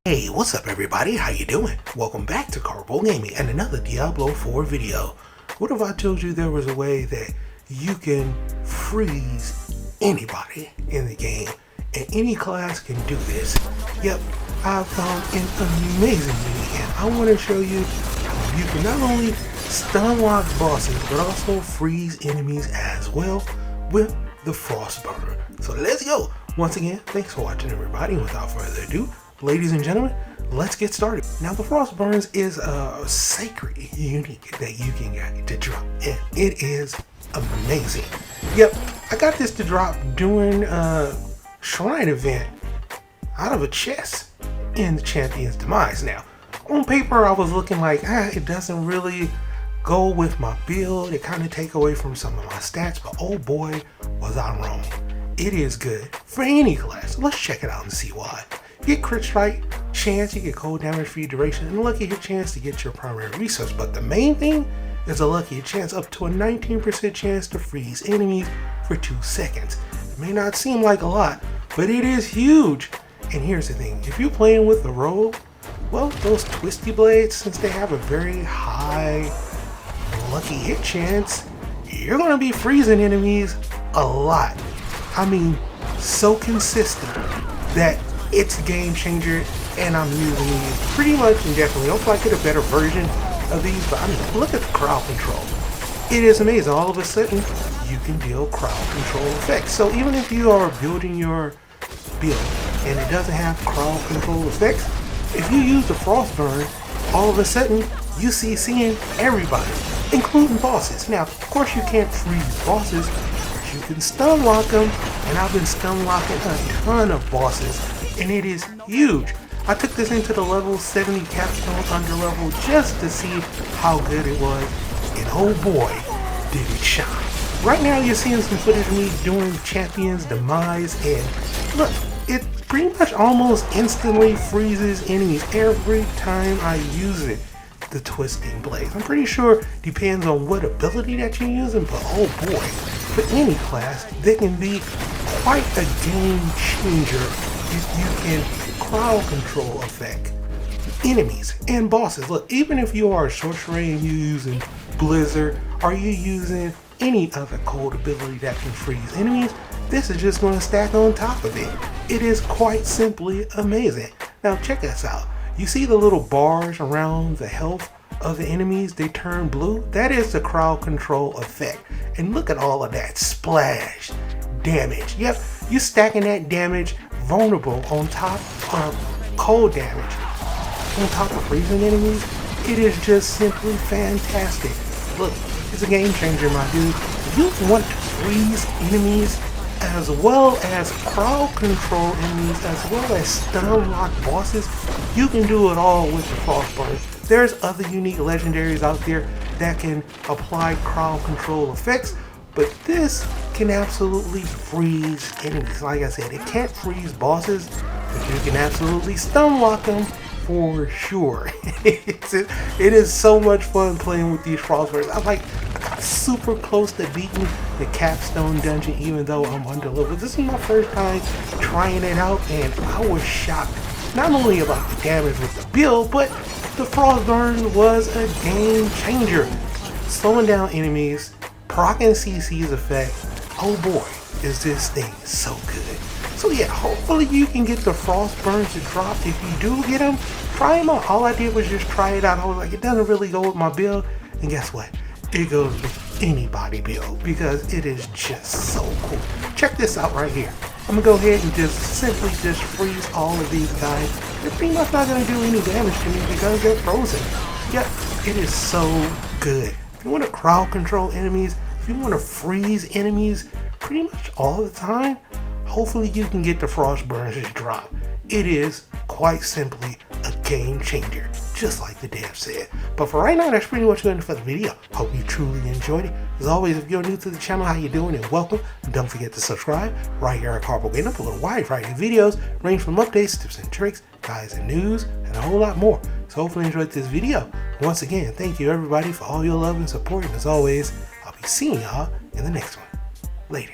Hey, what's up everybody? How you doing? Welcome back to Karpo Gaming and another Diablo 4 video. What if I told you there was a way that you can freeze anybody in the game and any class can do this? Yep, I found an amazing unique and I want to show you how you can not only stun lock bosses but also freeze enemies as well with the Frostburn. So let's go! Once again, thanks for watching everybody. Without further ado, ladies and gentlemen, let's get started. Now, the Frostburns is a sacred unique that you can get to drop, and it is amazing. Yep, I got this to drop during a shrine event out of a chest in the Champion's Demise. Now, on paper, I was looking like, it doesn't really go with my build. It kind of take away from some of my stats, but oh boy, was I wrong. It is good for any class. Let's check it out and see why. You get crit strike chance, you get cold damage for your duration, and a lucky hit chance to get your primary resource. But the main thing is a lucky hit chance up to a 19% chance to freeze enemies for 2 seconds. It may not seem like a lot, but it is huge. And here's the thing, if you're playing with the rogue, well, those twisty blades, since they have a very high lucky hit chance, you're gonna be freezing enemies a lot. I mean, so consistent that it's a game changer, and I'm using these pretty much indefinitely. I hope I get a better version of these, but I mean, look at the crowd control. It is amazing. All of a sudden, you can deal crowd control effects. So even if you are building your build and it doesn't have crowd control effects, if you use the Frostburn, all of a sudden, you seeing everybody, including bosses. Now, of course, you can't freeze bosses, but you can stun lock them, and I've been stun locking a ton of bosses, and it is huge. I took this into the level 70 capstone under level just to see how good it was, and oh boy, did it shine. Right now, you're seeing some footage of me doing Champion's Demise, and look, it pretty much almost instantly freezes enemies every time I use it. The twisting blades. I'm pretty sure depends on what ability that you're using, but oh boy, for any class, they can be quite a game changer if you can crowd control effect enemies and bosses. Look, even if you are a sorcerer and you're using Blizzard, or you're using any other cold ability that can freeze enemies, this is just going to stack on top of it. It is quite simply amazing. Now check this out. You see the little bars around the health of the enemies, they turn blue? That is the crowd control effect. And look at all of that splash damage. Yep, you're stacking that damage vulnerable on top of cold damage, on top of freezing enemies. It is just simply fantastic. Look, it's a game changer, my dude. If you want to freeze enemies as well as crowd control enemies, as well as stun lock bosses, you can do it all with the Frostburn. There's other unique legendaries out there that can apply crowd control effects, but this can absolutely freeze enemies. Like I said, it can't freeze bosses, but you can absolutely stun lock them for sure. It is so much fun playing with these Frostburns. I got super close to beating the capstone dungeon, even though I'm under level. This is my first time trying it out, and I was shocked not only about the damage with the build, but the Frostburn was a game changer. Slowing down enemies, proccing CC's effect. Oh boy, is this thing so good. So yeah, hopefully you can get the Frostburns to drop. If you do get them, try them out. All I did was just try it out. I was like, it doesn't really go with my build, and guess what? It goes with anybody build because it is just so cool. Check this out right here. I'm gonna go ahead and just simply just freeze all of these guys. They're pretty much not gonna do any damage to me because they're frozen. Yep, it is so good. If you want to crowd control enemies, if you want to freeze enemies pretty much all the time, hopefully you can get the Frostburns to drop. It is quite simply a game changer, just like the dev said. But for right now, that's pretty much good for the video. Hope you truly enjoyed it. As always, if you're new to the channel, how you doing, and welcome. And don't forget to subscribe right here at Karpo Gaming. Up a little wide variety of videos, range from updates, tips and tricks, guides and news, and a whole lot more. So hopefully you enjoyed this video. Once again, thank you everybody for all your love and support. And as always, I'll be seeing y'all in the next one. Later.